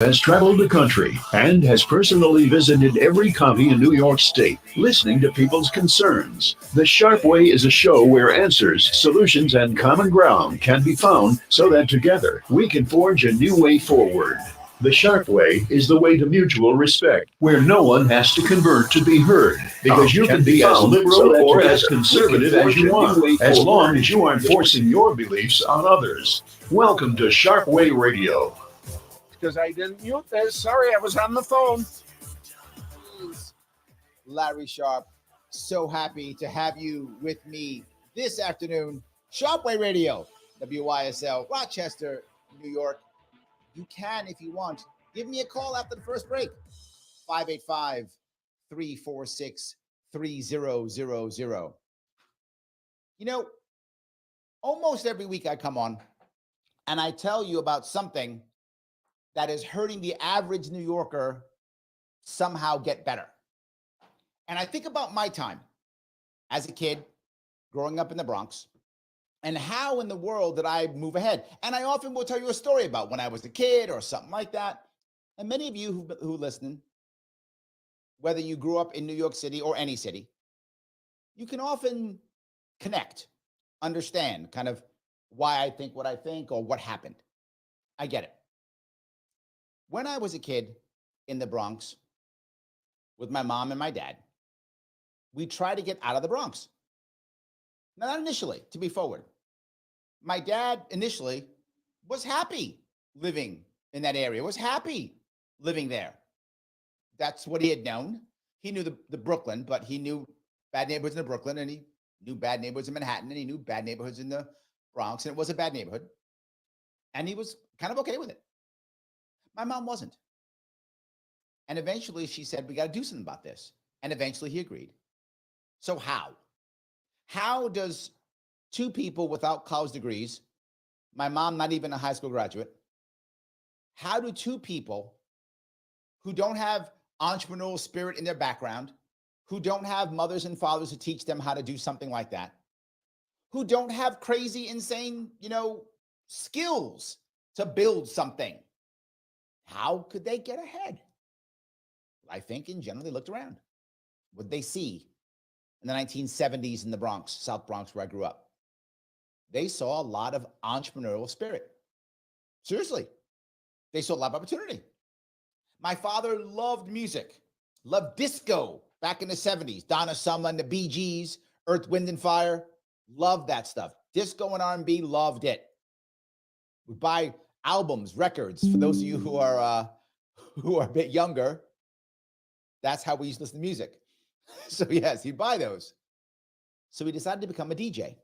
has traveled the country and has personally visited every county in New York State, listening to people's concerns. The Sharpe Way is a show where answers, solutions, and common ground can be found so that together we can forge a new way forward. The Sharpe Way is the way to mutual respect, where no one has to convert to be heard, because you can be as liberal or as conservative as you want, as long as you aren't forcing your beliefs on others. Welcome to Sharpe Way Radio. Because I didn't mute this. Sorry, I was on the phone. Larry Sharpe, so happy to have you with me this afternoon. Sharpe Way Radio, WYSL, Rochester, New York. You can, if you want, give me a call after the first break. 585-346-3000. You know, almost every week I come on and I tell you about something that is hurting the average New Yorker somehow get better. And I think about my time as a kid growing up in the Bronx and how in the world did I move ahead. And I often will tell you a story about when I was a kid or something like that. And many of you who listen, whether you grew up in New York City or any city, you can often connect, understand kind of why I think what I think or what happened. I get it. When I was a kid in the Bronx with my mom and my dad, we tried to get out of the Bronx. Now, not initially, to be forward. My dad initially was happy living in that area, was happy living there. That's what he had known. He knew the Brooklyn, but he knew bad neighborhoods in the Brooklyn, and he knew bad neighborhoods in Manhattan, and he knew bad neighborhoods in the Bronx, and it was a bad neighborhood. And he was kind of okay with it. My mom wasn't. And eventually she said, we got to do something about this. And eventually he agreed. So how? How does two people without college degrees, my mom not even a high school graduate, how do two people who don't have entrepreneurial spirit in their background, who don't have mothers and fathers who teach them how to do something like that, who don't have crazy, insane, skills to build something, how could they get ahead? I think in general, they looked around. What did they see in the 1970s in the Bronx, South Bronx, where I grew up? They saw a lot of entrepreneurial spirit. Seriously, they saw a lot of opportunity. My father loved music, loved disco back in the 70s. Donna Summer and the Bee Gees, Earth, Wind and Fire, loved that stuff. Disco and R&B, loved it. Would buy albums, records. For those of you who are a bit younger, that's how we used to listen to music. So yes, he'd buy those. So he decided to become a DJ.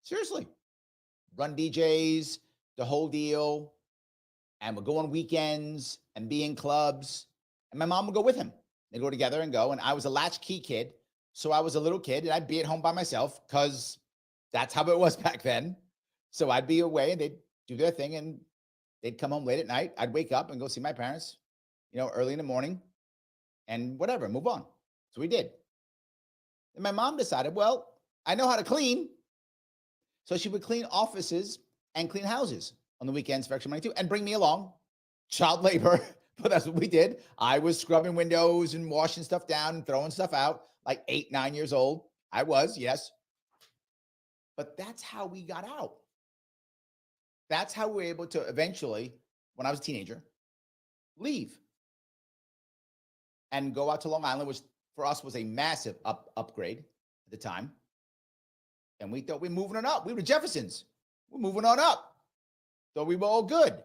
Seriously, run DJs, the whole deal, and would go on weekends and be in clubs. And my mom would go with him. They'd go together and go. And I was a latchkey kid, so I was a little kid, and I'd be at home by myself because that's how it was back then. So I'd be away, and they'd do their thing, and they'd come home late at night. I'd wake up and go see my parents, early in the morning, and whatever, move on. So we did. And my mom decided, well, I know how to clean. So she would clean offices and clean houses on the weekends for extra money too, and bring me along. Child labor, but that's what we did. I was scrubbing windows and washing stuff down and throwing stuff out, like 8, 9 years old. I was, yes. But that's how we got out. That's how we were able to eventually, when I was a teenager, leave and go out to Long Island, which for us was a massive upgrade at the time. And we thought we were moving on up. We were Jeffersons. We're moving on up. Thought we were all good.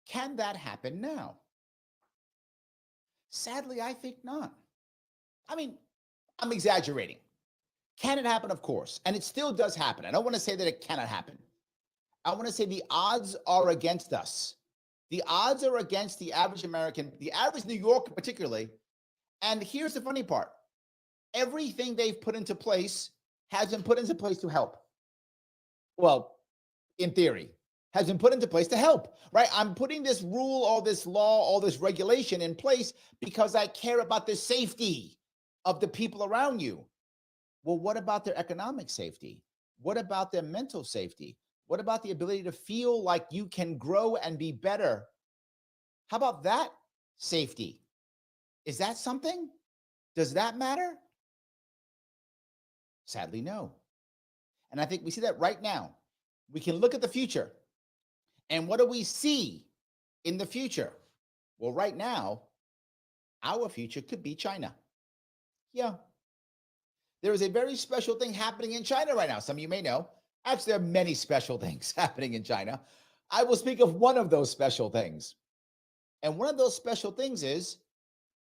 Can that happen now? Sadly, I think not. I mean, I'm exaggerating. Can it happen? Of course. And it still does happen. I don't want to say that it cannot happen. I want to say the odds are against us. The odds are against the average American, the average New Yorker particularly. And here's the funny part. Everything they've put into place has been put into place to help. Well, in theory, has been put into place to help, right? I'm putting this rule, all this law, all this regulation in place because I care about the safety of the people around you. Well, what about their economic safety? What about their mental safety? What about the ability to feel like you can grow and be better? How about that safety? Is that something? Does that matter? Sadly, no. And I think we see that right now. We can look at the future. And what do we see in the future? Well, right now, our future could be China. Yeah. There is a very special thing happening in China right now. Some of you may know. Actually, there are many special things happening in China. I will speak of one of those special things. And one of those special things is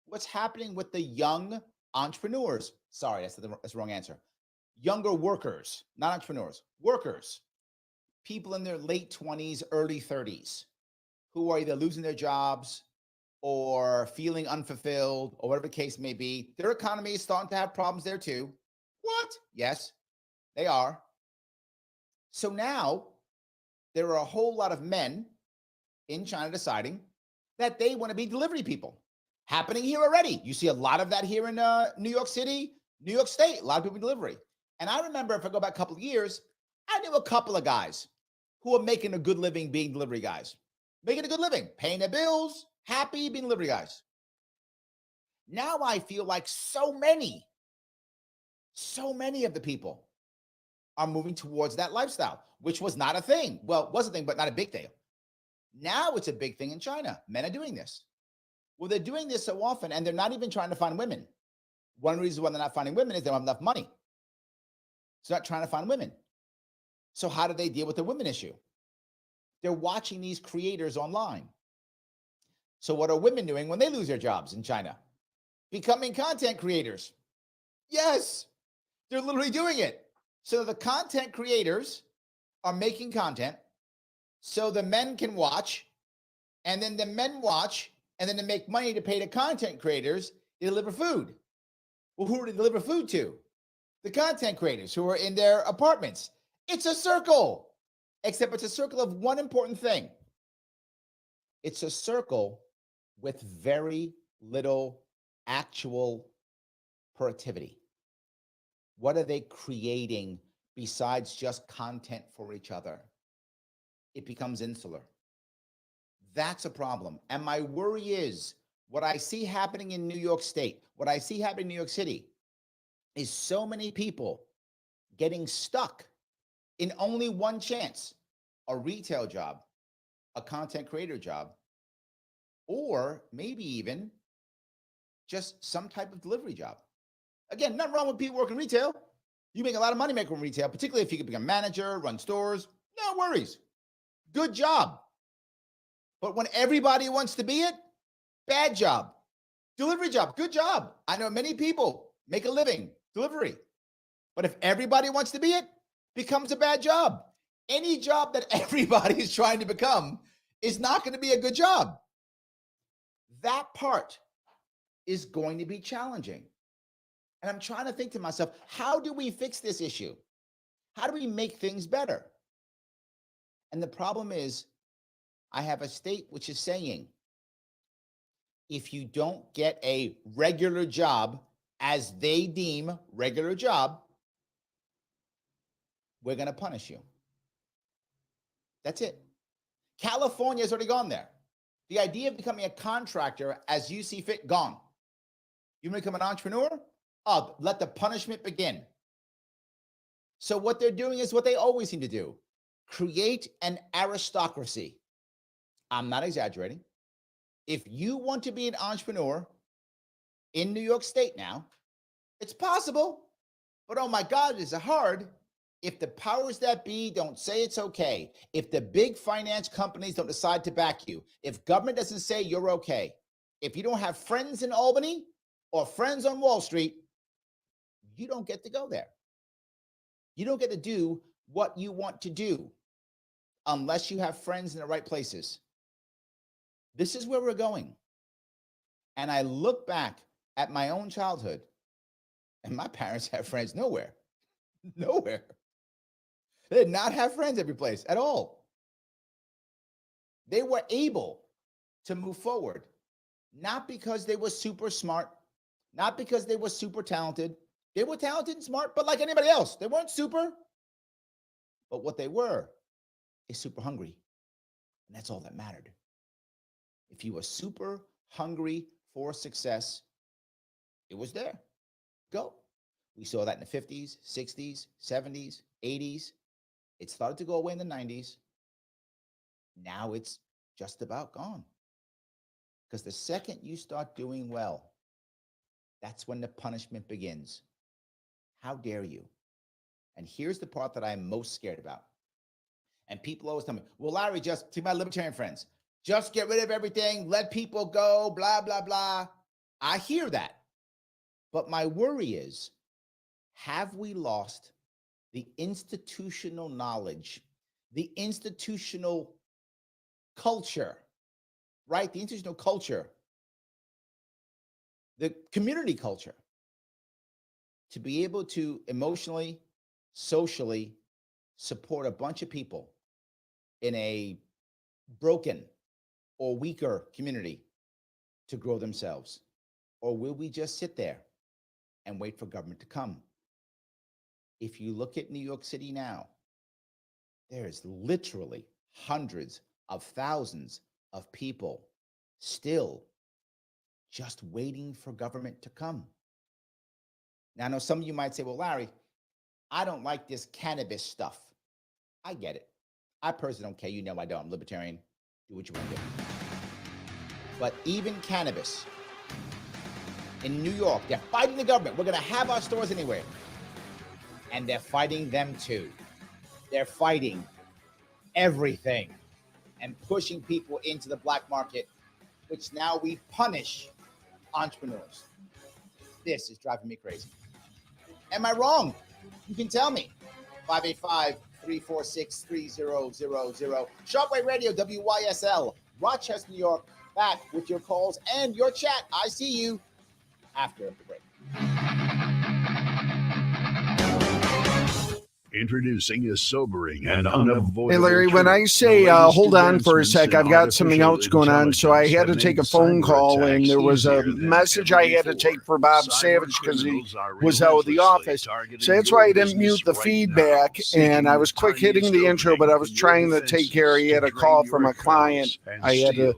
what's happening with the young entrepreneurs. Sorry, that's the wrong answer. Younger workers, not entrepreneurs, workers, people in their late 20s, early 30s, who are either losing their jobs or feeling unfulfilled or whatever the case may be. Their economy is starting to have problems there too. What? Yes, they are. So now there are a whole lot of men in China deciding that they want to be delivery people. Happening here already. You see a lot of that here in New York City, New York State, a lot of people in delivery. And I remember if I go back a couple of years, I knew a couple of guys who were making a good living being delivery guys, making a good living, paying their bills, happy being delivery guys. Now I feel like so many of the people are moving towards that lifestyle, which was not a thing. Well, it was a thing, but not a big thing. Now it's a big thing in China. Men are doing this. Well, they're doing this so often, and they're not even trying to find women. One reason why they're not finding women is they don't have enough money. So they're not trying to find women. So how do they deal with the women issue? They're watching these creators online. So what are women doing when they lose their jobs in China? Becoming content creators. Yes, they're literally doing it. So the content creators are making content so the men can watch, and then the men watch, and then they make money to pay the content creators to deliver food. Well, who do they deliver food to? The content creators who are in their apartments. It's a circle, except it's a circle of one important thing. It's a circle with very little actual productivity. What are they creating besides just content for each other? It becomes insular. That's a problem. And my worry is what I see happening in New York State, what I see happening in New York City is so many people getting stuck in only one chance, a retail job, a content creator job, or maybe even just some type of delivery job. Again, nothing wrong with people working retail. You make a lot of money making retail, particularly if you can become a manager, run stores, no worries. Good job. But when everybody wants to be it, bad job. Delivery job, good job. I know many people make a living, delivery. But if everybody wants to be it, becomes a bad job. Any job that everybody is trying to become is not going to be a good job. That part is going to be challenging. And I'm trying to think to myself, how do we fix this issue? How do we make things better? And the problem is, I have a state which is saying, if you don't get a regular job as they deem regular job, we're going to punish you. That's it. California has already gone there. The idea of becoming a contractor as you see fit, gone. You want to become an entrepreneur? Oh, let the punishment begin. So what they're doing is what they always seem to do. Create an aristocracy. I'm not exaggerating. If you want to be an entrepreneur in New York State now, it's possible, but oh my God, is it hard if the powers that be don't say it's okay, if the big finance companies don't decide to back you, if government doesn't say you're okay, if you don't have friends in Albany or friends on Wall Street, you don't get to go there. You don't get to do what you want to do unless you have friends in the right places. This is where we're going. And I look back at my own childhood, and my parents had friends nowhere. Nowhere. They did not have friends every place at all. They were able to move forward, not because they were super smart, not because they were super talented. They were talented and smart, but like anybody else, they weren't super. But what they were is super hungry. And that's all that mattered. If you were super hungry for success, it was there. Go. We saw that in the 50s, 60s, 70s, 80s. It started to go away in the 90s. Now it's just about gone. Because the second you start doing well, that's when the punishment begins. How dare you? And here's the part that I'm most scared about. And people always tell me, well, Larry, just to my libertarian friends, just get rid of everything, let people go, blah, blah, blah. I hear that. But my worry is, have we lost the institutional knowledge, the institutional culture, right? The institutional culture, the community culture, to be able to emotionally, socially support a bunch of people in a broken or weaker community to grow themselves? Or will we just sit there and wait for government to come? If you look at New York City now, there's literally hundreds of thousands of people still just waiting for government to come. Now, I know some of you might say, well, Larry, I don't like this cannabis stuff. I get it. I personally don't care. You know I don't. I'm libertarian. Do what you want to do. But even cannabis, in New York, they're fighting the government. We're going to have our stores anywhere. And they're fighting them too. They're fighting everything and pushing people into the black market, which now we punish entrepreneurs. This is driving me crazy. Am I wrong? You can tell me. 585-346-3000. Sharpe Way Radio, WYSL, Rochester, New York. Back with your calls and your chat. I see you after the break. Introducing a sobering and unavoidable. Hey, Larry, when I say hold on for a sec, I've got something else going on, so I had to take a phone call, and there was a message I had to take for Bob Savage because he was out of the office. So that's why I didn't mute the feedback, and I was quick hitting the intro, but I was trying to take care. He had a call from a client. I had to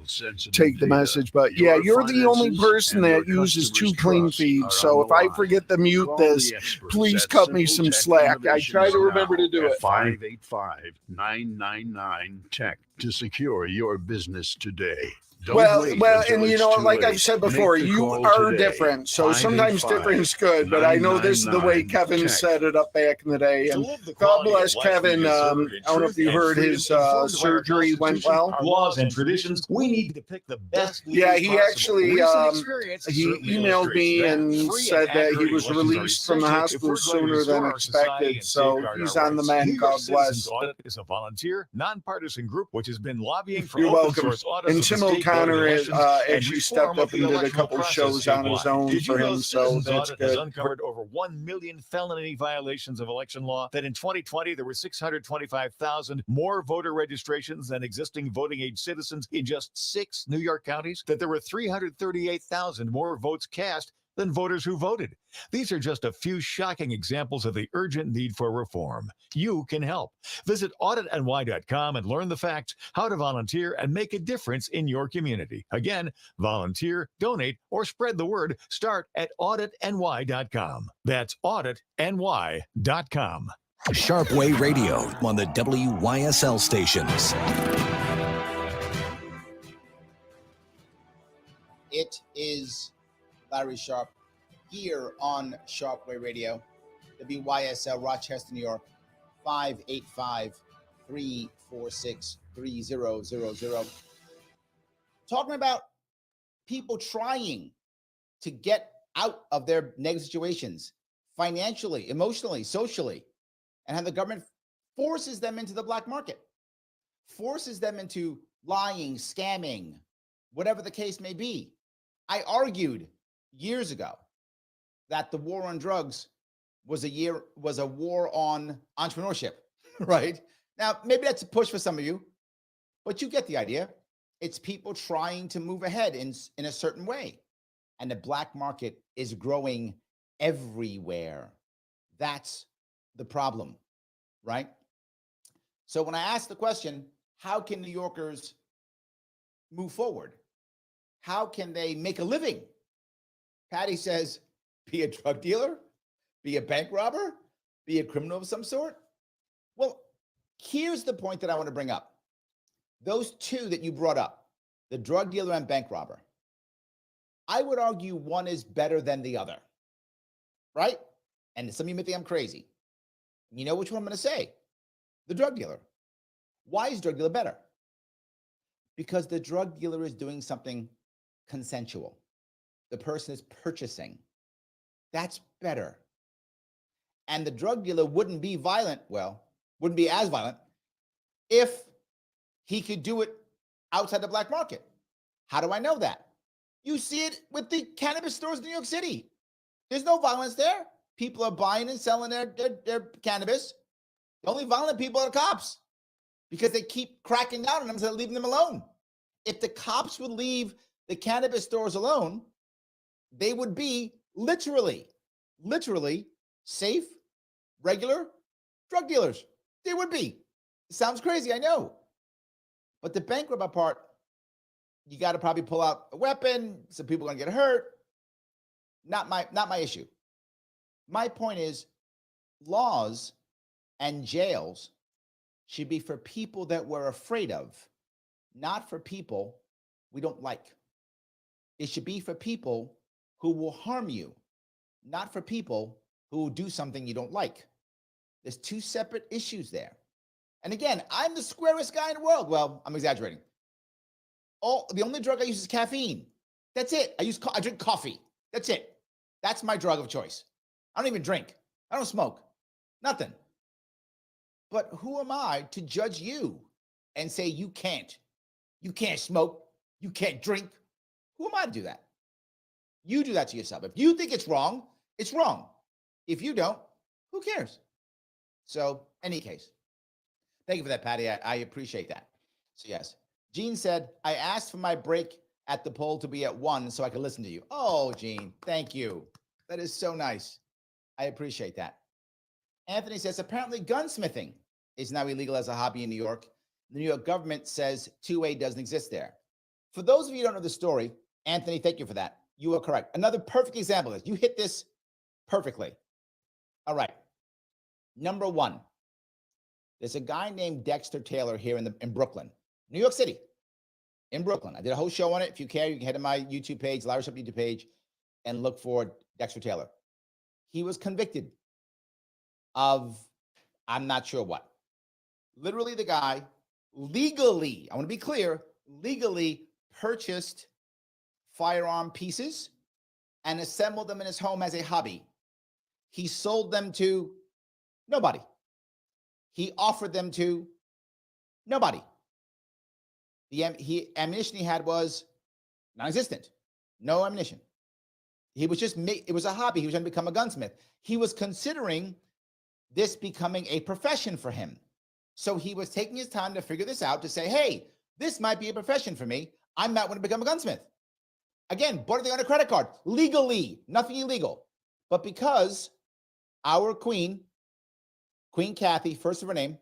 take the message. But yeah, you're the only person that uses two clean feeds, so if I forget to mute this, please cut me some slack. I try to remember to do it. 585-999-TECH to secure your business today. Well, and you know, like I've said before, you are different. So sometimes different is good, but I know this is the way Kevin set it up back in the day. And God bless Kevin. I don't know if you heard his surgery went well. Laws and traditions. We need to pick the best. Yeah, he actually he emailed me and said that he was released from the hospital sooner than expected. So he's on the mend. God bless. Audit is a volunteer, nonpartisan group which has been lobbying for You're open welcome. source audits. And Tim O'Connor actually stepped up and did a couple shows on his own for him, so that's good. Has uncovered over 1 million felony violations of election law. That in 2020 there were 625,000 more voter registrations than existing voting age citizens in just 6 New York counties. That there were 338,000 more votes cast than voters who voted. These are just a few shocking examples of the urgent need for reform. You can help. Visit auditny.com and learn the facts, how to volunteer, and make a difference in your community. Again, volunteer, donate, or spread the word. Start at auditny.com. That's auditny.com. Sharpe Way Radio on the WYSL stations. It is Larry Sharpe here on Sharpe Way Radio, WYSL, Rochester, New York, 585-346-3000. Talking about people trying to get out of their negative situations financially, emotionally, socially, and how the government forces them into the black market, forces them into lying, scamming, whatever the case may be. I argued years ago that the war on drugs was a war on entrepreneurship, right? Now, maybe that's a push for some of you, but you get the idea. It's people trying to move ahead in a certain way. And the black market is growing everywhere. That's the problem, right? So when I ask the question, how can New Yorkers move forward? How can they make a living? Patty says, be a drug dealer, be a bank robber, be a criminal of some sort. Well, here's the point that I want to bring up. Those two that you brought up, the drug dealer and bank robber, I would argue one is better than the other, right? And some of you may think I'm crazy. You know which one I'm going to say? The drug dealer. Why is drug dealer better? Because the drug dealer is doing something consensual. The person is purchasing. That's better. And the drug dealer wouldn't be violent, wouldn't be as violent if he could do it outside the black market. How do I know that? You see it with the cannabis stores in New York City. There's no violence there. People are buying and selling their cannabis. The only violent people are the cops because they keep cracking down on them instead of leaving them alone. If the cops would leave the cannabis stores alone, they would be literally safe, regular drug dealers. They would be. It sounds crazy, I know. But the bank robber part, you got to probably pull out a weapon. Some people are going to get hurt. Not my issue. My point is, laws and jails should be for people that we're afraid of, not for people we don't like. It should be for people who will harm you, not for people who will do something you don't like. There's two separate issues there. And again, I'm the squarest guy in the world. Well, I'm exaggerating. The only drug I use is caffeine. That's it. I drink coffee. That's it. That's my drug of choice. I don't even drink. I don't smoke. Nothing. But who am I to judge you and say you can't smoke, you can't drink? Who am I to do that? You do that to yourself. If you think it's wrong, it's wrong. If you don't, who cares? So, any case, thank you for that, Patty. I appreciate that. So, yes. Gene said, I asked for my break at the poll to be at 1 so I could listen to you. Oh, Gene, thank you. That is so nice. I appreciate that. Anthony says, apparently gunsmithing is now illegal as a hobby in New York. The New York government says 2A doesn't exist there. For those of you who don't know the story, Anthony, thank you for that. You are correct. Another perfect example of this. You hit this perfectly. All right. Number one, there's a guy named Dexter Taylor here in Brooklyn, New York City, in Brooklyn. I did a whole show on it. If you care, you can head to my YouTube page, Larry Sharpe YouTube page, and look for Dexter Taylor. He was convicted of, I'm not sure what. Literally, the guy legally, I want to be clear, legally purchased firearm pieces and assembled them in his home as a hobby. He sold them to nobody. He offered them to nobody. The ammunition he had was non-existent. No ammunition. He was just, it was a hobby. He was going to become a gunsmith. He was considering this becoming a profession for him. So he was taking his time to figure this out, to say, hey, this might be a profession for me. I might want to become a gunsmith. Again, bought it on a credit card, legally, nothing illegal. But because our Queen Kathy, first of her name,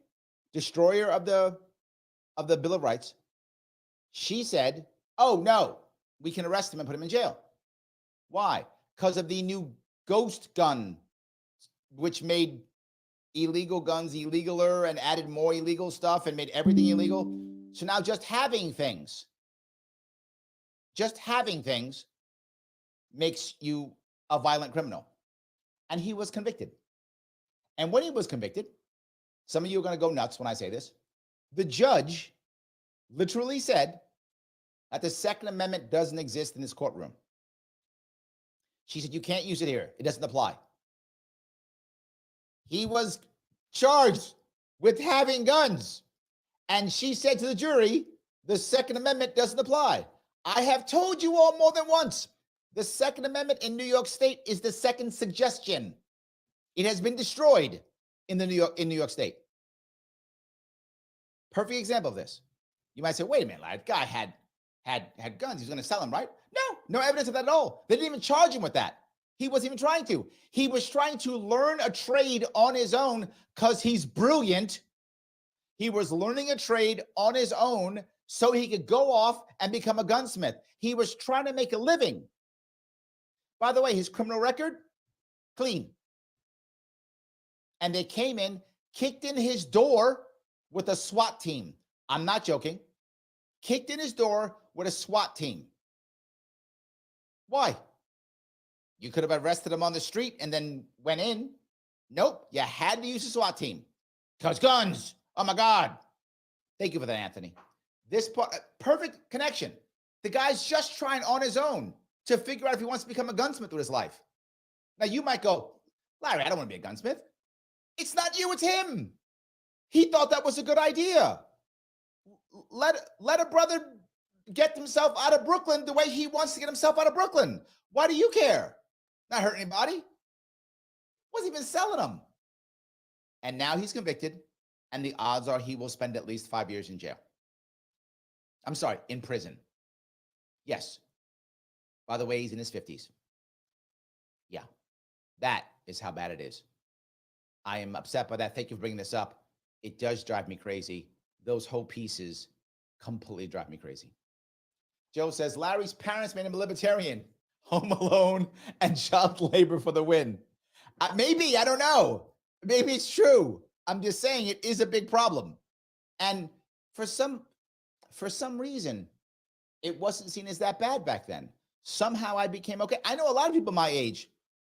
destroyer of the Bill of Rights, she said, oh no, we can arrest him and put him in jail. Why? Because of the new ghost gun, which made illegal guns illegaler and added more illegal stuff and made everything illegal. So now just having things makes you a violent criminal. And he was convicted. And when he was convicted, some of you are going to go nuts when I say this, the judge literally said that the Second Amendment doesn't exist in this courtroom. She said, you can't use it here. It doesn't apply. He was charged with having guns. And she said to the jury, the Second Amendment doesn't apply. I have told you all more than once, the Second Amendment in New York State is the second suggestion. It has been destroyed in New York State. Perfect example of this. You might say, wait a minute, that guy had guns. He's going to sell them, right? No evidence of that at all. They didn't even charge him with that. He wasn't even trying to. He was trying to learn a trade on his own because he's brilliant. He was learning a trade on his own so he could go off and become a gunsmith. He was trying to make a living. By the way, his criminal record, clean. And they came in, kicked in his door with a SWAT team. I'm not joking. Kicked in his door with a SWAT team. Why? You could have arrested him on the street and then went in. Nope, you had to use a SWAT team. Because guns. Oh my God. Thank you for that, Anthony. This perfect connection. The guy's just trying on his own to figure out if he wants to become a gunsmith with his life. Now you might go, Larry, I don't want to be a gunsmith. It's not you, it's him. He thought that was a good idea. Let a brother get himself out of Brooklyn the way he wants to get himself out of Brooklyn. Why do you care? Not hurt anybody. Wasn't even selling them. And now he's convicted, and the odds are he will spend at least 5 years in jail. I'm sorry, in prison. Yes. By the way, he's in his 50s. Yeah, that is how bad it is. I am upset by that. Thank you for bringing this up. It does drive me crazy. Those whole pieces completely drive me crazy. Joe says, Larry's parents made him a libertarian. Home Alone and child labor for the win. Maybe, I don't know. Maybe it's true. I'm just saying it is a big problem. And for some reason, it wasn't seen as that bad back then. Somehow I became okay. I know a lot of people my age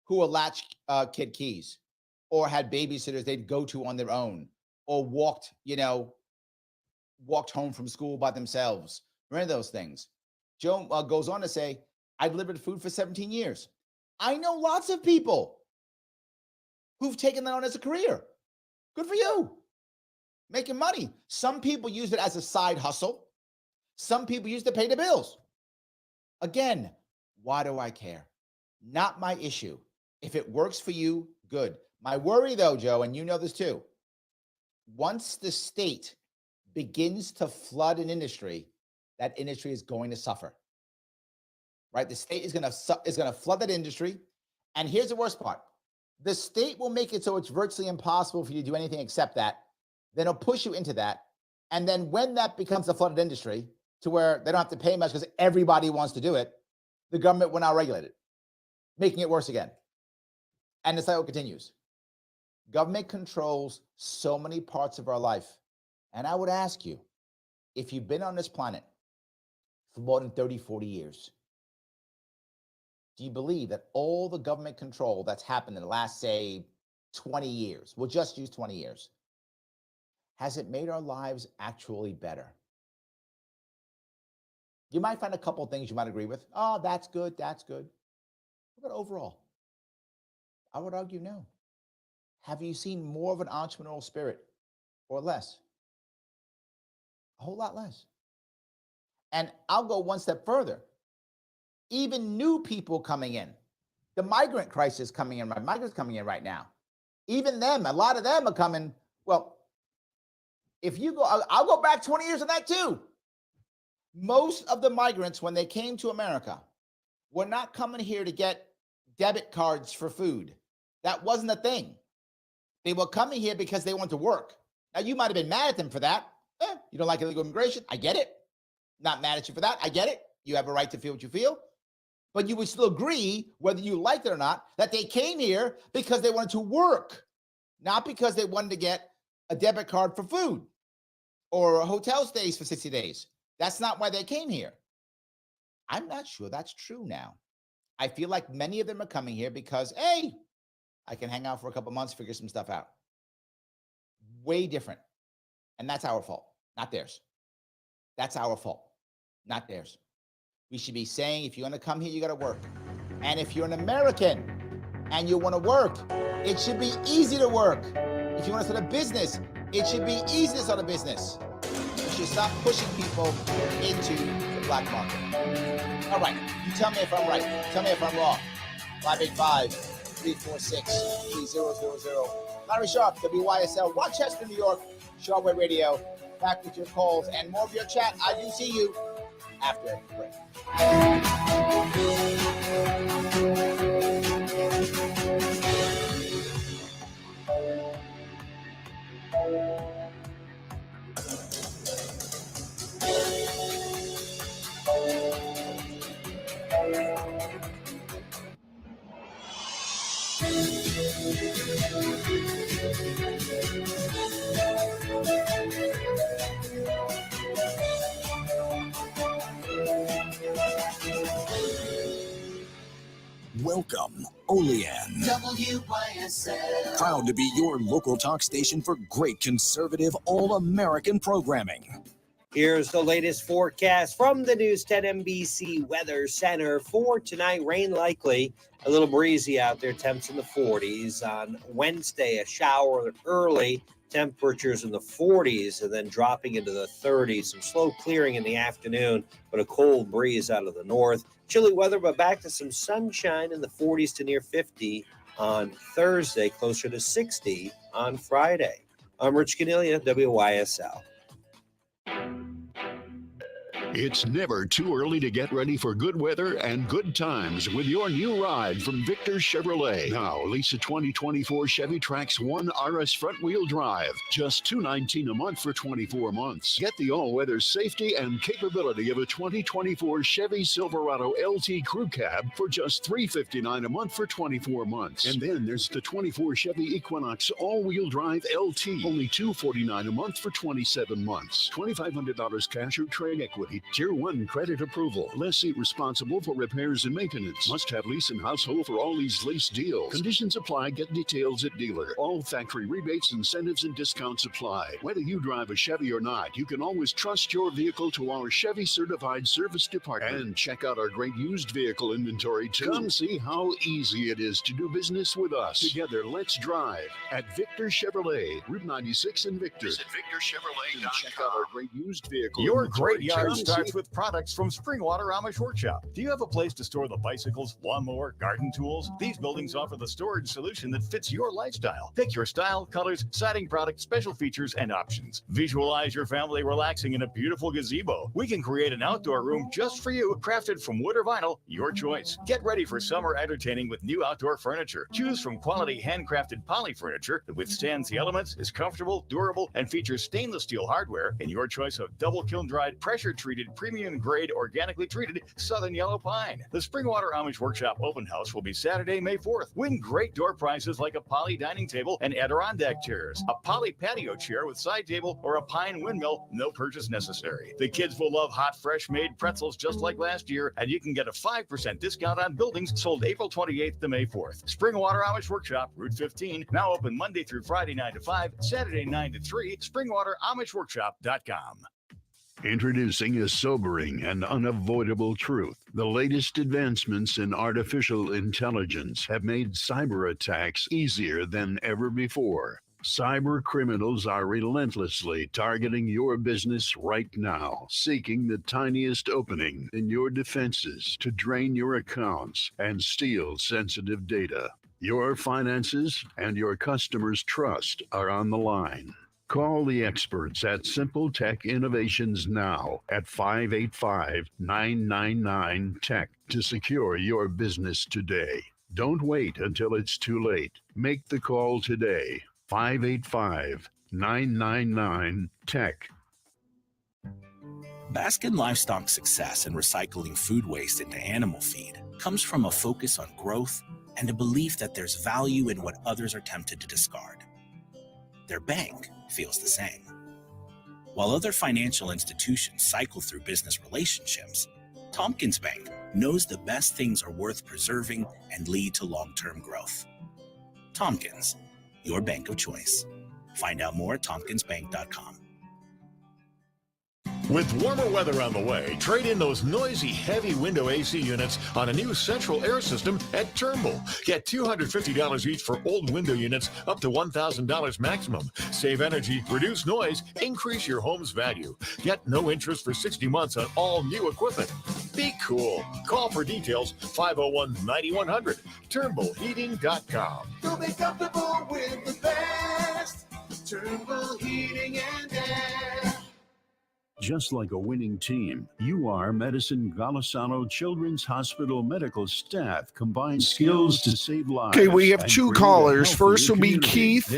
who were latch kid keys or had babysitters they'd go to on their own or walked home from school by themselves. Remember those things. Joe goes on to say, I delivered food for 17 years. I know lots of people who've taken that on as a career. Good for you. Making money. Some people use it as a side hustle. Some people use it to pay the bills. Again, why do I care? Not my issue. If it works for you, good. My worry though, Joe, and you know this too, once the state begins to flood an industry, that industry is going to suffer. Right? The state is going to flood that industry. And here's the worst part. The state will make it so it's virtually impossible for you to do anything except that. Then it'll push you into that. And then when that becomes a flooded industry to where they don't have to pay much because everybody wants to do it, the government will now regulate it, making it worse again. And the cycle continues. Government controls so many parts of our life. And I would ask you, if you've been on this planet for more than 30, 40 years, do you believe that all the government control that's happened in the last, say, 20 years, we'll just use 20 years, has it made our lives actually better? You might find a couple of things you might agree with. Oh, that's good, that's good. What about overall? I would argue no. Have you seen more of an entrepreneurial spirit or less? A whole lot less. And I'll go one step further. Even new people coming in, the migrant crisis coming in, migrants coming in right now. Even them, a lot of them are coming. Well, if you go, I'll go back 20 years on that too. Most of the migrants, when they came to America, were not coming here to get debit cards for food. That wasn't a thing. They were coming here because they want to work. Now, you might have been mad at them for that. You don't like illegal immigration. I get it. Not mad at you for that. I get it. You have a right to feel what you feel. But you would still agree, whether you liked it or not, that they came here because they wanted to work, not because they wanted to get a debit card for food or hotel stays for 60 days. That's not why they came here. I'm not sure that's true now. I feel like many of them are coming here because, hey, I can hang out for a couple months, figure some stuff out. Way different. And that's our fault, not theirs. That's our fault, not theirs. We should be saying, if you want to come here, you got to work. And if you're an American and you want to work, it should be easy to work. If you want to start a business, it should be easy to start a business. You should stop pushing people into the black market. All right, you tell me if I'm right. Tell me if I'm wrong. 585-346-3000. Larry Sharpe, WYSL, Rochester, New York, Sharpe Way Radio. Back with your calls and more of your chat. I do see you after the break. Welcome, Olean. WYSL. Proud to be your local talk station for great conservative all-American programming. Here's the latest forecast from the News 10 NBC Weather Center. For tonight, rain likely, a little breezy out there, temps in the 40s. On Wednesday, a shower early, temperatures in the 40s, and then dropping into the 30s. Some slow clearing in the afternoon, but a cold breeze out of the north. Chilly weather, but back to some sunshine in the 40s to near 50 on Thursday, closer to 60 on Friday. I'm Rich Cornelia, WYSL. It's never too early to get ready for good weather and good times with your new ride from Victor Chevrolet. Now, lease a 2024 Chevy Trax 1 RS front-wheel drive. Just $219 a month for 24 months. Get the all-weather safety and capability of a 2024 Chevy Silverado LT Crew Cab for just $359 a month for 24 months. And then there's the 24 Chevy Equinox all-wheel drive LT. Only $249 a month for 27 months. $2,500 cash or trade equity. Tier 1 credit approval. Lessee responsible for repairs and maintenance. Must have lease and household for all these lease deals. Conditions apply. Get details at dealer. All factory rebates, incentives, and discounts apply. Whether you drive a Chevy or not, you can always trust your vehicle to our Chevy Certified Service Department. And check out our great used vehicle inventory, too. Come see how easy it is to do business with us. Together, let's drive at Victor Chevrolet, Route 96 in Victor. Visit VictorChevrolet.com. Check out our great used vehicle Your inventory. great yard starts with products from Springwater Amish Workshop. Do you have a place to store the bicycles, lawnmower, garden tools? These buildings offer the storage solution that fits your lifestyle. Pick your style, colors, siding products, special features, and options. Visualize your family relaxing in a beautiful gazebo. We can create an outdoor room just for you, crafted from wood or vinyl, your choice. Get ready for summer entertaining with new outdoor furniture. Choose from quality handcrafted poly furniture that withstands the elements, is comfortable, durable, and features stainless steel hardware in your choice of double kiln dried, pressure treated, premium grade, organically treated Southern Yellow Pine. The Springwater Amish Workshop Open House will be Saturday, May 4th. Win great door prizes like a poly dining table and Adirondack chairs, a poly patio chair with side table, or a pine windmill, no purchase necessary. The kids will love hot, fresh made pretzels just like last year, and you can get a 5% discount on buildings sold April 28th to May 4th. Springwater Amish Workshop, Route 15, now open Monday through Friday 9 to 5, Saturday 9 to 3, SpringwaterAmishWorkshop.com. Introducing a sobering and unavoidable truth. The latest advancements in artificial intelligence have made cyber attacks easier than ever before. Cyber criminals are relentlessly targeting your business right now, seeking the tiniest opening in your defenses to drain your accounts and steal sensitive data. Your finances and your customers' trust are on the line. Call the experts at Simple Tech Innovations now at 585-999-TECH to secure your business today. Don't wait until it's too late. Make the call today. 585-999-TECH. Baskin Livestock's success in recycling food waste into animal feed comes from a focus on growth and a belief that there's value in what others are tempted to discard. Their bank feels the same. While other financial institutions cycle through business relationships, Tompkins Bank knows the best things are worth preserving and lead to long-term growth. Tompkins, your bank of choice. Find out more at tompkinsbank.com. With warmer weather on the way, trade in those noisy, heavy window AC units on a new central air system at Turnbull. Get $250 each for old window units, up to $1,000 maximum. Save energy, reduce noise, increase your home's value. Get no interest for 60 months on all new equipment. Be cool. Call for details, 501-9100, TurnbullHeating.com. You'll be comfortable with the best. Turnbull Heating and Air. Just like a winning team, Medicine Golisano Children's Hospital medical staff combine skills to save lives. Okay, we have two callers. First will be Keith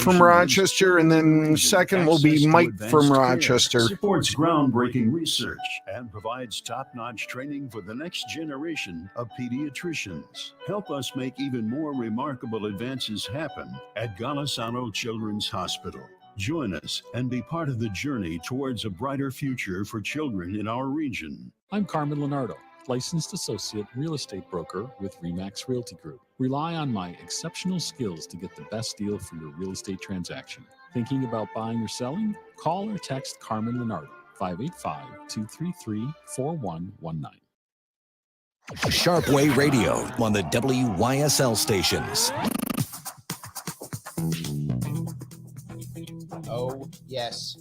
from Rochester, and then second will be Mike from Rochester. Supports groundbreaking research and provides top-notch training for the next generation of pediatricians. Help us make even more remarkable advances happen at Golisano Children's Hospital. Join us and be part of the journey towards a brighter future for children in our region. I'm Carmen Leonardo, licensed associate real estate broker with RE/MAX Realty Group. Rely on my exceptional skills to get the best deal for your real estate transaction. Thinking about buying or selling? Call or text Carmen Leonardo, 585-233-4119. Sharpe Way Radio on the WYSL stations. Oh, yes,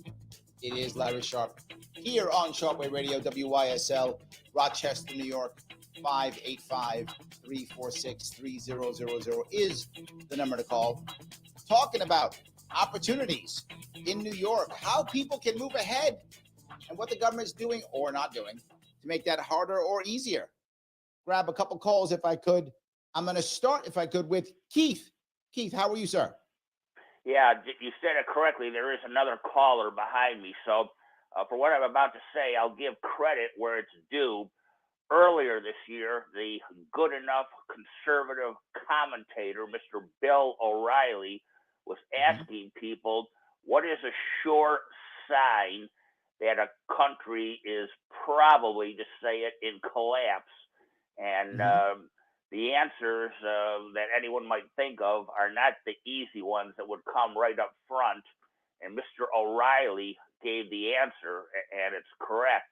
it is Larry Sharpe here on Sharpe Way Radio, WYSL, Rochester, New York. 585-346-3000 is the number to call. Talking about opportunities in New York, how people can move ahead, and what the government's doing or not doing to make that harder or easier. Grab a couple calls if I could. I'm going to start, if I could, with Keith. Keith, how are you, sir? Yeah, you said it correctly. There is another caller behind me. So for what I'm about to say, I'll give credit where it's due. Earlier this year, the good enough conservative commentator, Mr. Bill O'Reilly, was asking people, what is a sure sign that a country is probably, to say it, in collapse? And the answers that anyone might think of are not the easy ones that would come right up front. And Mr. O'Reilly gave the answer, and it's correct.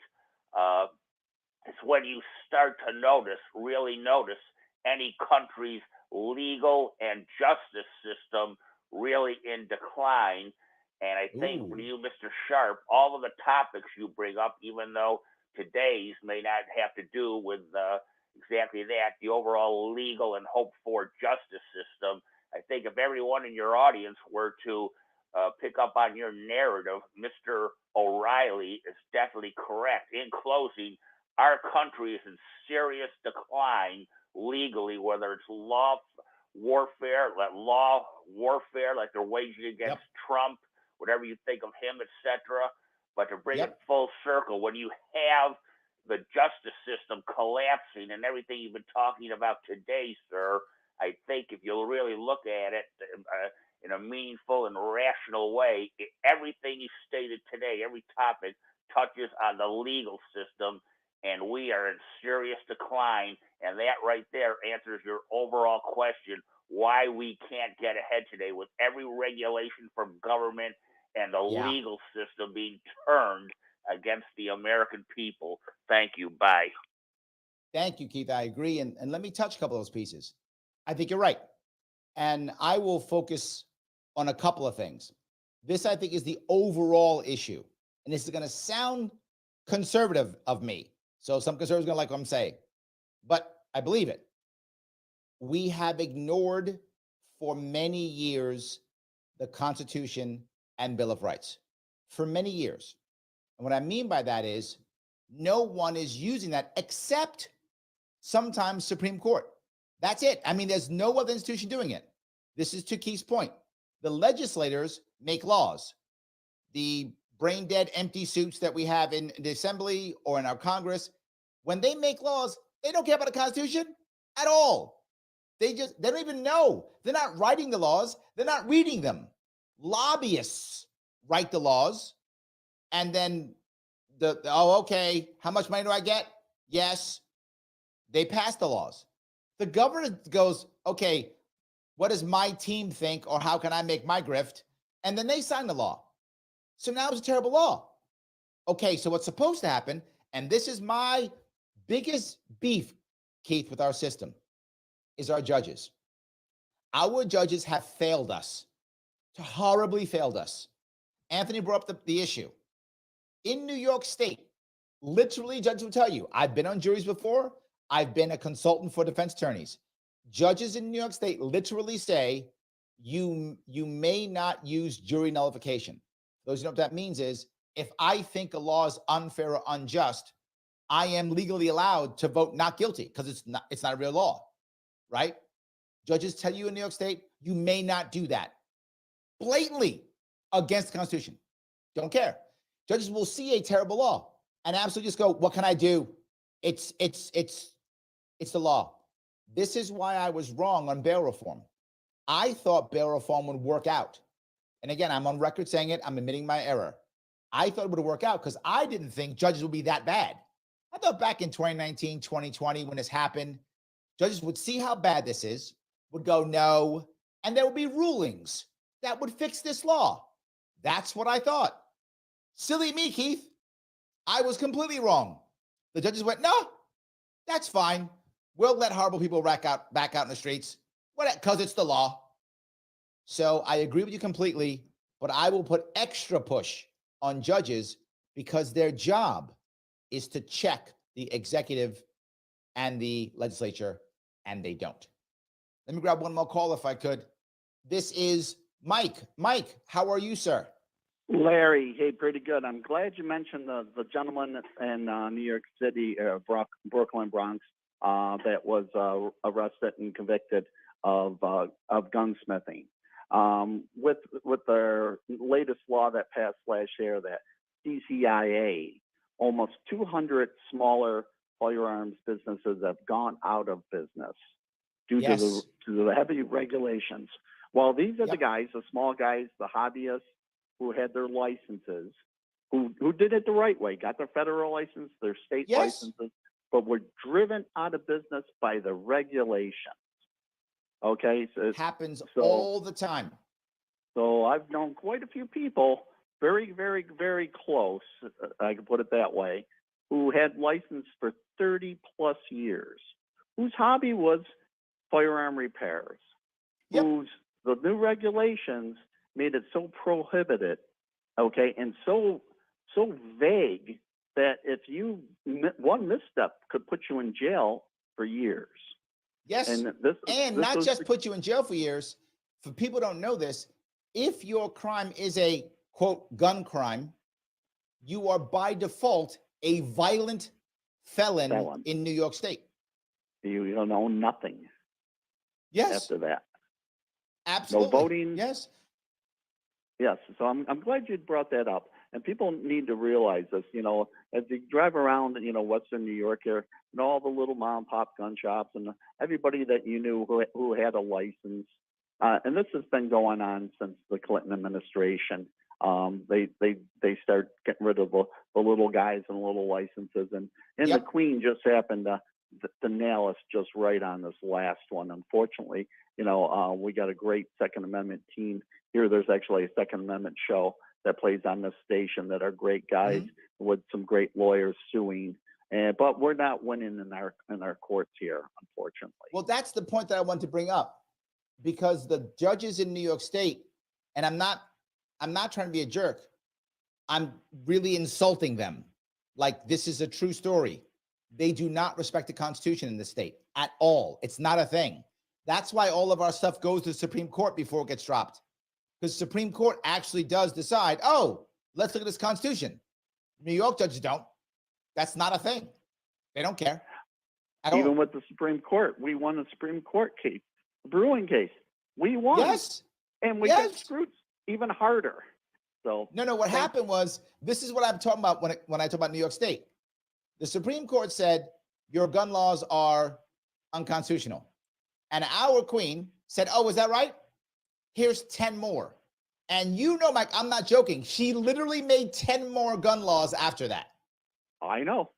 It's when you start to really notice any country's legal and justice system really in decline. And I think for you, Mr. Sharpe, all of the topics you bring up, even though today's may not have to do with exactly that, the overall legal and hoped for justice system. I think if everyone in your audience were to pick up on your narrative, Mr. O'Reilly is definitely correct. In closing, our country is in serious decline legally, whether it's law warfare like they're waging against Trump, whatever you think of him, etc. But to bring it full circle, when you have the justice system collapsing and everything you've been talking about today, sir, I think if you'll really look at it in a meaningful and rational way, everything you stated today, every topic touches on the legal system, and we are in serious decline. And that right there answers your overall question, why we can't get ahead today with every regulation from government and the legal system being turned against the American people. Thank you. Bye. Thank you, Keith. I agree. And let me touch a couple of those pieces. I think you're right. And I will focus on a couple of things. This, I think, is the overall issue. And this is going to sound conservative of me. So some conservatives are going to like what I'm saying. But I believe it. We have ignored for many years the Constitution and Bill of Rights. For many years. And what I mean by that is no one is using that except sometimes Supreme Court. That's it. I mean, there's no other institution doing it. This is to Keith's point. The legislators make laws. The brain dead, empty suits that we have in the Assembly or in our Congress, when they make laws, they don't care about the Constitution at all. They don't even know. They're not writing the laws. They're not reading them. Lobbyists write the laws. And then okay, how much money do I get? Yes. They pass the laws. The governor goes, okay, what does my team think, or how can I make my grift? And then they sign the law. So now it's a terrible law. Okay, so what's supposed to happen, and this is my biggest beef, Keith, with our system, is our judges. Our judges have failed us, horribly failed us. Anthony brought up the issue. In New York State, literally, judges will tell you, I've been on juries before. I've been a consultant for defense attorneys. Judges in New York State literally say, you may not use jury nullification. Those who know what that means is if I think a law is unfair or unjust, I am legally allowed to vote not guilty because it's not a real law, right? Judges tell you in New York State, you may not do that. Blatantly against the Constitution. Don't care. Judges will see a terrible law and absolutely just go, what can I do? It's the law. This is why I was wrong on bail reform. I thought bail reform would work out. And again, I'm on record saying it. I'm admitting my error. I thought it would work out because I didn't think judges would be that bad. I thought back in 2019, 2020, when this happened, judges would see how bad this is, would go, no, and there would be rulings that would fix this law. That's what I thought. Silly me, Keith. I was completely wrong. The judges went, no, that's fine. We'll let horrible people back out in the streets because it's the law. So I agree with you completely, but I will put extra push on judges because their job is to check the executive and the legislature, and they don't. Let me grab one more call if I could. This is Mike. Mike, how are you, sir? Larry, hey, pretty good. I'm glad you mentioned the gentleman in New York City, Brooklyn, Bronx, that was arrested and convicted of gunsmithing. With their latest law that passed last year, that CCIA, almost 200 smaller firearms businesses have gone out of business due to the heavy regulations. Well, these are the guys, the small guys, the hobbyists who had their licenses, who did it the right way, got their federal license, their state licenses, but were driven out of business by the regulations. Okay, so it happens all the time. So I've known quite a few people, very, very, very close, I can put it that way, who had license for 30 plus years, whose hobby was firearm repairs, whose the new regulations made it so prohibited, okay, and so vague that if you one misstep could put you in jail for years. Yes, and not just put you in jail for years. For people who don't know this, if your crime is a, quote, gun crime, you are by default a violent felon in New York State. You don't own nothing. Yes. After that. Absolutely. No voting. Yes. Yes. So I'm glad you brought that up. And people need to realize this, as you drive around, Western New York here, and all the little mom and pop gun shops and everybody that you knew who had a license. And this has been going on since the Clinton administration. They start getting rid of the little guys and little licenses. And the Queen just happened to nail us just right on this last one. Unfortunately, we got a great Second Amendment team here. There's actually a Second Amendment show that plays on this station that are great guys with some great lawyers suing. But we're not winning in our courts here, unfortunately. Well, that's the point that I want to bring up, because the judges in New York State, and I'm not trying to be a jerk, I'm really insulting them. Like, this is a true story. They do not respect the Constitution in this state at all. It's not a thing. That's why all of our stuff goes to the Supreme Court before it gets dropped. Because the Supreme Court actually does decide, oh, let's look at this Constitution. New York judges don't. That's not a thing. They don't care. Even with the Supreme Court, we won the Supreme Court case, the Brewing case. We won. Yes. And we got screwed even harder. So No, what happened was, this is what I'm talking about when I talk about New York State. The Supreme Court said your gun laws are unconstitutional. And our Queen said, oh, is that right? Here's 10 more. And Mike, I'm not joking. She literally made 10 more gun laws after that. I know.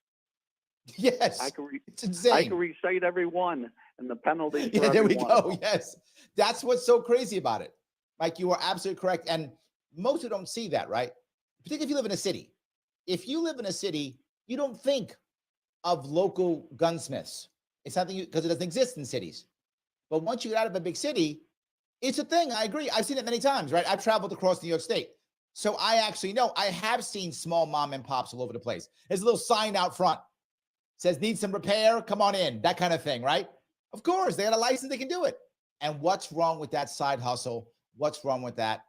Yes. It's insane. I can recite every one and the penalties for there every we one. go. Yes. That's what's so crazy about it. Mike, you are absolutely correct. And most who don't see that, right? Particularly if you live in a city. If you live in a city, you don't think of local gunsmiths. It's something because it doesn't exist in cities. But once you get out of a big city, it's a thing. I agree. I've seen it many times, right? I've traveled across New York State. So I actually know. I have seen small mom and pops all over the place. There's a little sign out front. Says, need some repair? Come on in. That kind of thing, right? Of course, they got a license. They can do it. And what's wrong with that side hustle? What's wrong with that?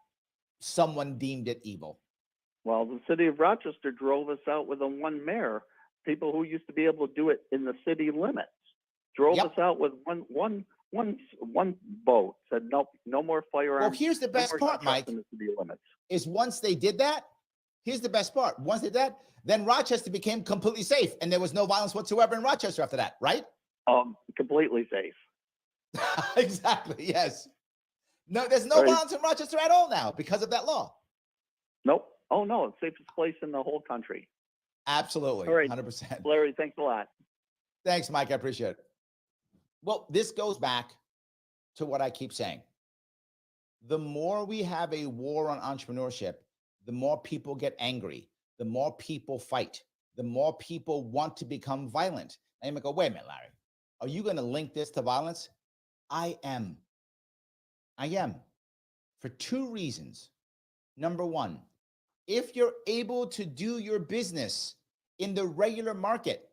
Someone deemed it evil. Well, the city of Rochester drove us out with a one mayor. People who used to be able to do it in the city limits drove us out with one boat. Said no more firearms. Well, here's the best part, Mike. In the city limits. Is once they did that, here's the best part. Once they did that, then Rochester became completely safe, and there was no violence whatsoever in Rochester after that, right? Completely safe. Exactly. Yes. No, there's no violence in Rochester at all now because of that law. Nope. Oh no, it's the safest place in the whole country. Absolutely. All right. 100%. Larry, thanks a lot. Thanks, Mike. I appreciate it. Well, this goes back to what I keep saying. The more we have a war on entrepreneurship, the more people get angry, the more people fight, the more people want to become violent. And you go, wait a minute, Larry, are you going to link this to violence? I am. For two reasons. Number one, if you're able to do your business in the regular market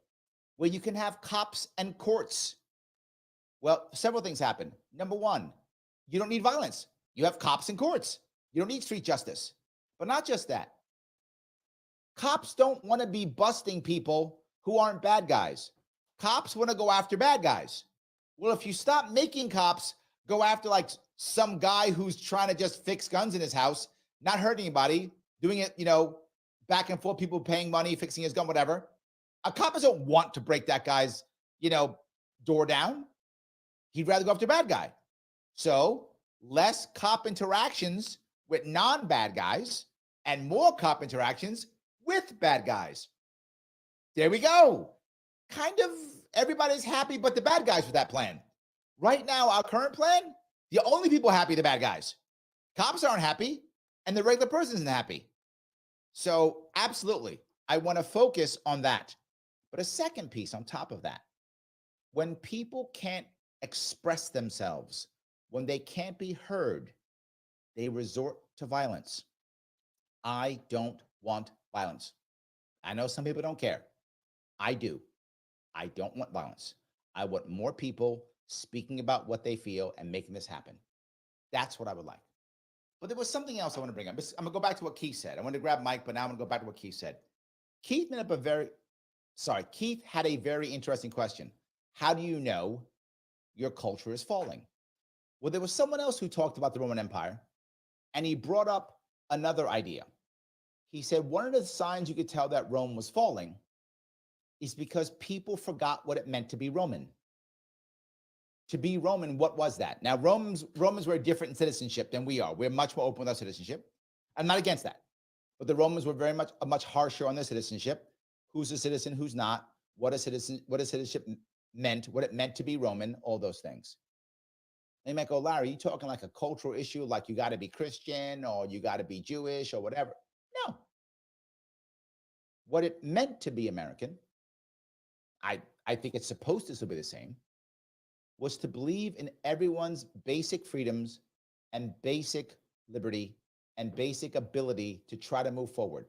where you can have cops and courts, well, several things happen. Number one, you don't need violence. You have cops and courts. You don't need street justice. But not just that. Cops don't want to be busting people who aren't bad guys. Cops want to go after bad guys. Well, if you stop making cops go after like some guy who's trying to just fix guns in his house, not hurt anybody, doing it, back and forth, people paying money, fixing his gun, whatever. A cop doesn't want to break that guy's, door down. He'd rather go after a bad guy. So less cop interactions with non-bad guys and more cop interactions with bad guys. There we go. Kind of everybody's happy but the bad guys with that plan. Right now, our current plan, the only people happy are the bad guys. Cops aren't happy and the regular person isn't happy. So absolutely, I want to focus on that. But a second piece on top of that, when people can't express themselves, when they can't be heard, they resort to violence. I don't want violence. I know some people don't care. I do. I don't want violence. I want more people speaking about what they feel and making this happen. That's what I would like. But there was something else I want to bring up. I'm going to go back to what Keith said. I wanted to grab Mike, but now I'm going to go back to what Keith said. Keith had a very interesting question. How do you know your culture is falling? Well, there was someone else who talked about the Roman Empire, and he brought up another idea. He said one of the signs you could tell that Rome was falling is because people forgot what it meant to be Roman. To be Roman, what was that? Now, Romans were different in citizenship than we are. We're much more open with our citizenship. I'm not against that. But the Romans were very much harsher on their citizenship. Who's a citizen, who's not, what a citizenship meant, what it meant to be Roman, all those things. And you might go, Larry, you talking like a cultural issue, like you got to be Christian or you got to be Jewish or whatever. No. What it meant to be American, I think it's supposed to still be the same, was to believe in everyone's basic freedoms and basic liberty and basic ability to try to move forward.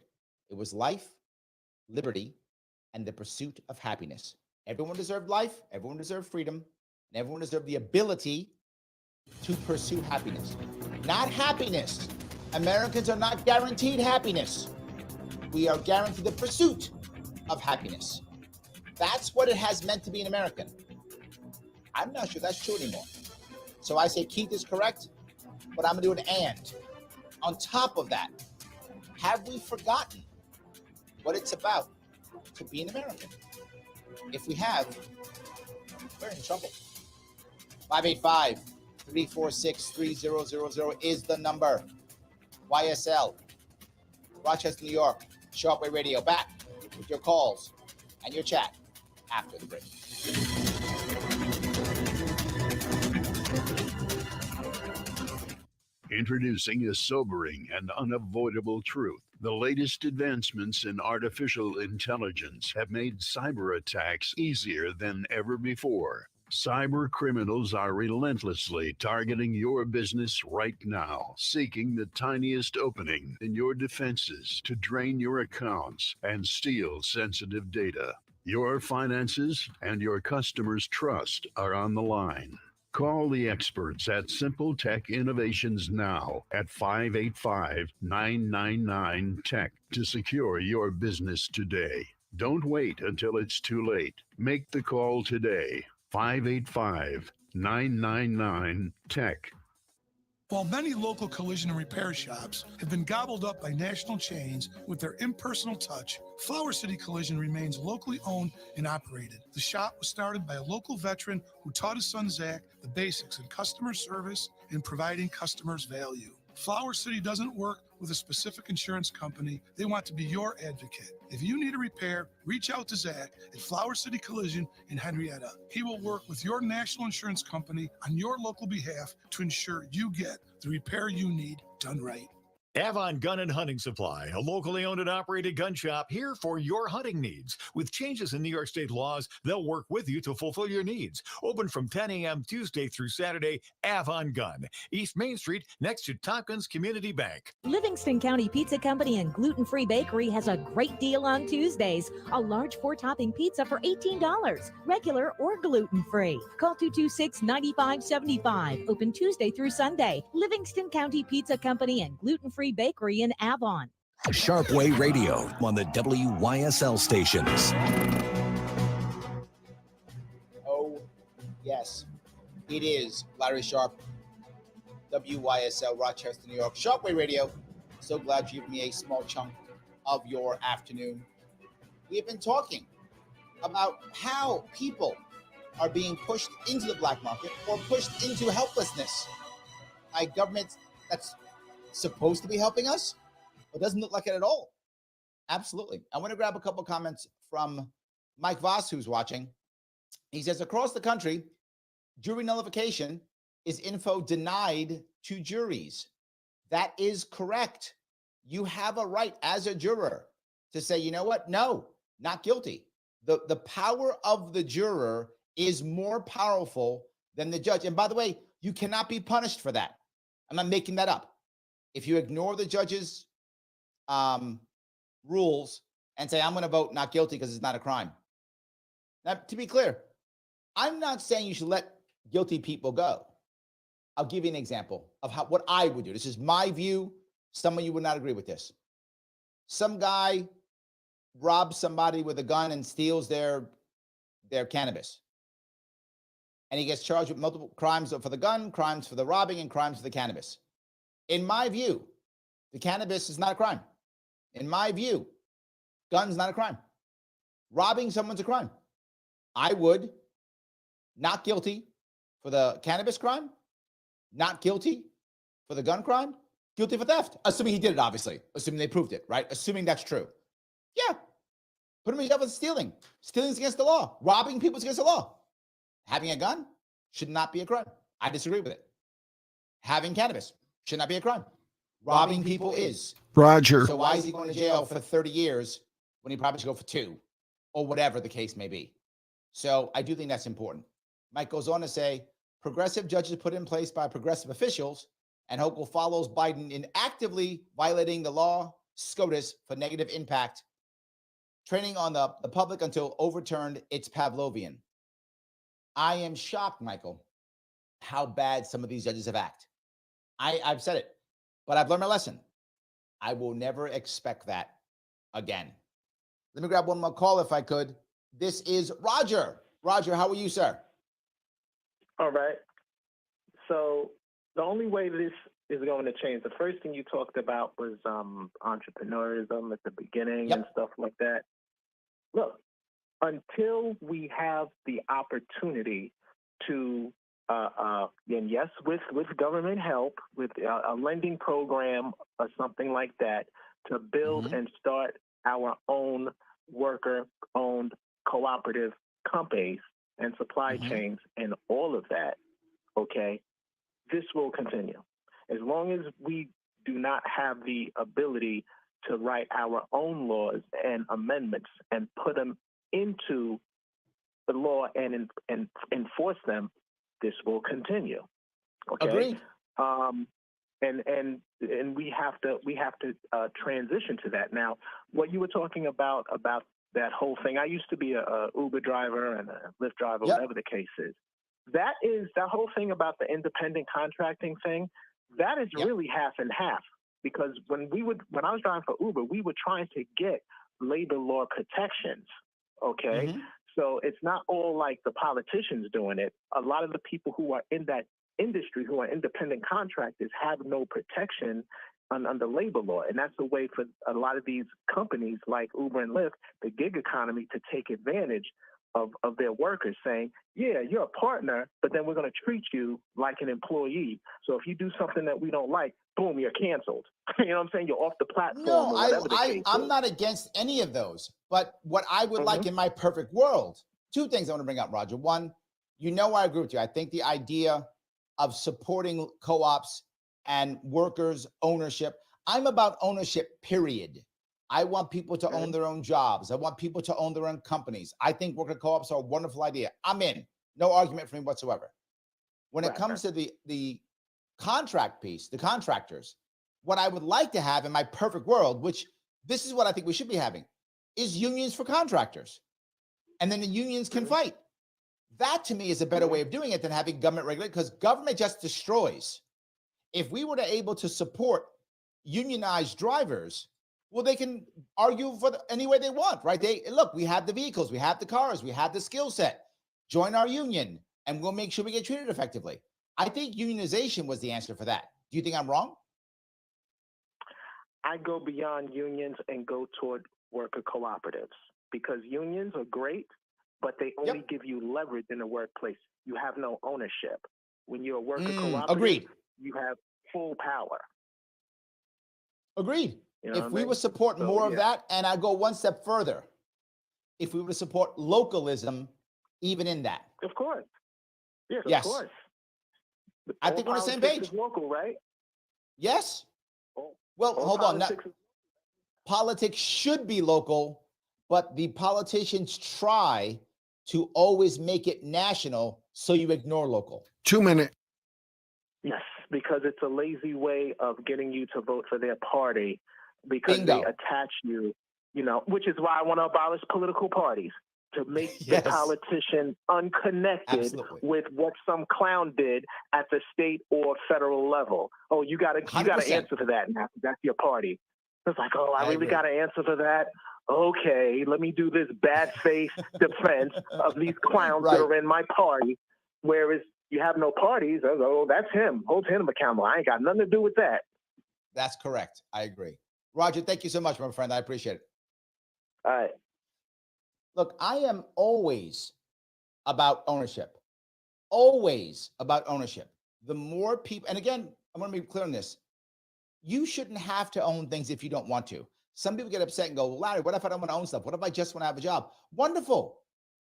It was life, liberty, and the pursuit of happiness. Everyone deserved life, everyone deserved freedom, and everyone deserved the ability to pursue happiness. Not happiness. Americans are not guaranteed happiness. We are guaranteed the pursuit of happiness. That's what it has meant to be an American. I'm not sure that's true anymore. So I say Keith is correct, but I'm going to do an and. On top of that, have we forgotten what it's about to be an American? If we have, we're in trouble. 585-346-3000 is the number. YSL, Rochester, New York, Sharpe Way Radio. Back with your calls and your chat after the break. Introducing a sobering and unavoidable truth. The latest advancements in artificial intelligence have made cyber attacks easier than ever before. Cyber criminals are relentlessly targeting your business right now, seeking the tiniest opening in your defenses to drain your accounts and steal sensitive data. Your finances and your customers' trust are on the line. Call the experts at Simple Tech Innovations now at 585-999-TECH to secure your business today. Don't wait until it's too late. Make the call today. 585-999-TECH. While many local collision and repair shops have been gobbled up by national chains with their impersonal touch, Flower City Collision remains locally owned and operated. The shop was started by a local veteran who taught his son Zach the basics in customer service and providing customers value. Flower City doesn't work with a specific insurance company. They want to be your advocate. If you need a repair, reach out to Zach at Flower City Collision in Henrietta. He will work with your national insurance company on your local behalf to ensure you get the repair you need done right. Avon Gun and Hunting Supply, a locally owned and operated gun shop here for your hunting needs. With changes in New York State laws, they'll work with you to fulfill your needs. Open from 10 a.m. Tuesday through Saturday, Avon Gun, East Main Street, next to Tompkins Community Bank. Livingston County Pizza Company and Gluten-Free Bakery has a great deal on Tuesdays. A large 4-topping pizza for $18, regular or gluten-free. Call 226-9575. Open Tuesday through Sunday. Livingston County Pizza Company and Gluten-Free Bakery in Avon. Sharpe Way Radio on the WYSL stations. Oh, yes. It is Larry Sharpe, WYSL, Rochester, New York. Sharpe Way Radio. So glad you gave me a small chunk of your afternoon. We have been talking about how people are being pushed into the black market or pushed into helplessness by governments that's supposed to be helping us, but doesn't look like it at all. Absolutely. I want to grab a couple comments from Mike Voss, who's watching. He says, across the country, jury nullification is info denied to juries. That is correct. You have a right as a juror to say, you know what? No, not guilty. The power of the juror is more powerful than the judge. And by the way, you cannot be punished for that. I'm not making that up. If you ignore the judge's rules and say, I'm going to vote not guilty because it's not a crime. Now, to be clear, I'm not saying you should let guilty people go. I'll give you an example of what I would do. This is my view. Some of you would not agree with this. Some guy robs somebody with a gun and steals their cannabis. And he gets charged with multiple crimes for the gun, crimes for the robbing, and crimes for the cannabis. In my view, the cannabis is not a crime. In my view, gun's not a crime. Robbing someone's a crime. I would not guilty for the cannabis crime, not guilty for the gun crime, guilty for theft. Assuming he did it, obviously. Assuming they proved it, right? Assuming that's true. Yeah. Put him in jail for stealing. Stealing is against the law. Robbing people is against the law. Having a gun should not be a crime. I disagree with it. Having cannabis should not be a crime. Robbing people is. Roger. So why is he going to jail for 30 years when he probably should go for 2 or whatever the case may be? So I do think that's important. Mike goes on to say, progressive judges put in place by progressive officials and Hochul follows Biden in actively violating the law SCOTUS for negative impact, training on the public until overturned. It's Pavlovian. I am shocked, Michael, how bad some of these judges have acted. I've said it, but I've learned my lesson. I will never expect that again. Let me grab one more call if I could. This is Roger. Roger, how are you, sir? All right. So the only way this is going to change, the first thing you talked about was entrepreneurism at the beginning and stuff like that. Look, until we have the opportunity to and yes, with government help, with a lending program or something like that, to build and start our own worker-owned cooperative companies and supply chains and all of that, okay, this will continue. As long as we do not have the ability to write our own laws and amendments and put them into the law and enforce them, this will continue. Okay. Agreed. And we have to transition to that. Now, what you were talking about that whole thing, I used to be a Uber driver and a Lyft driver, whatever the case is. that whole thing about the independent contracting thing, that is really half and half. Because when I was driving for Uber, we were trying to get labor law protections. Okay. Mm-hmm. So it's not all like the politicians doing it. A lot of the people who are in that industry, who are independent contractors, have no protection under labor law. And that's a way for a lot of these companies like Uber and Lyft, the gig economy, to take advantage of their workers, saying, yeah, you're a partner, but then we're going to treat you like an employee. So if you do something that we don't like, boom, you're canceled. You know what I'm saying? You're off the platform. No, I'm not against any of those. But what I would like in my perfect world, two things I want to bring up, Roger. One, I agree with you. I think the idea of supporting co-ops and workers' ownership, I'm about ownership, period. I want people to own their own jobs. I want people to own their own companies. I think worker co-ops are a wonderful idea. I'm in. No argument for me whatsoever. When it comes to the contract piece, the contractors, what I would like to have in my perfect world, which this is what I think we should be having, is unions for contractors. And then the unions can fight. That to me is a better way of doing it than having government regulate, because government just destroys. If we were able to support unionized drivers, well, they can argue for any way they want, right? Look, we have the vehicles, we have the cars, we have the skill set. Join our union, and we'll make sure we get treated effectively. I think unionization was the answer for that. Do you think I'm wrong? I go beyond unions and go toward worker cooperatives, because unions are great, but they only give you leverage in the workplace. You have no ownership. When you're a worker cooperative, you have full power. Agreed. If we would support more of that, and I go one step further, if we would support localism, even in that. Of course. Yes, of course. I think we're on the same page. Is local, right? Yes. Well, hold on. Now, politics should be local, but the politicians try to always make it national, so you ignore local. 2 minutes. Yes, because it's a lazy way of getting you to vote for their party, because they attach you, which is why I want to abolish political parties, to make the politician unconnected with what some clown did at the state or federal level. Oh, you got to answer for that, and that's your party. It's like, oh, I really got to answer for that. Okay, let me do this bad faith defense of these clowns that are in my party. Whereas you have no parties, oh, that's him. Hold him accountable. I ain't got nothing to do with that. That's correct. I agree. Roger, thank you so much, my friend. I appreciate it. All right. Look, I am always about ownership. Always about ownership. The more people, and again, I'm going to be clear on this. You shouldn't have to own things if you don't want to. Some people get upset and go, well, Larry, what if I don't want to own stuff? What if I just want to have a job? Wonderful,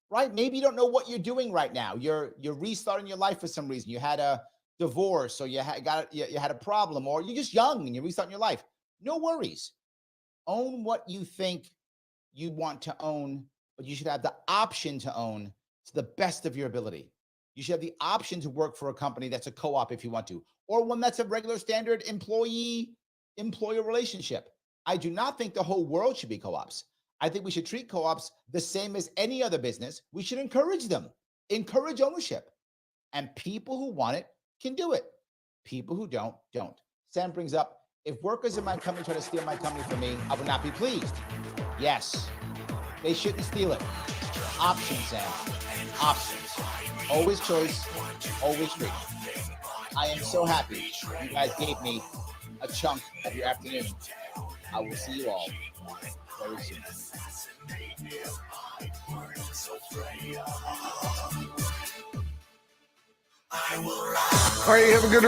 right? Maybe you don't know what you're doing right now. You're restarting your life for some reason. You had a divorce, or you had a problem, or you're just young and you're restarting your life. No worries. Own what you think you want to own, but you should have the option to own to the best of your ability. You should have the option to work for a company that's a co-op if you want to, or one that's a regular standard employee-employer relationship. I do not think the whole world should be co-ops. I think we should treat co-ops the same as any other business. We should encourage them, encourage ownership. And people who want it can do it. People who don't. Sam brings up, if workers in my company try to steal my company from me, I would not be pleased. Yes, they shouldn't steal it. Options, Sam. Options. Always choice, always freedom. I am so happy you guys gave me a chunk of your afternoon. I will see you all very soon. All right, have a good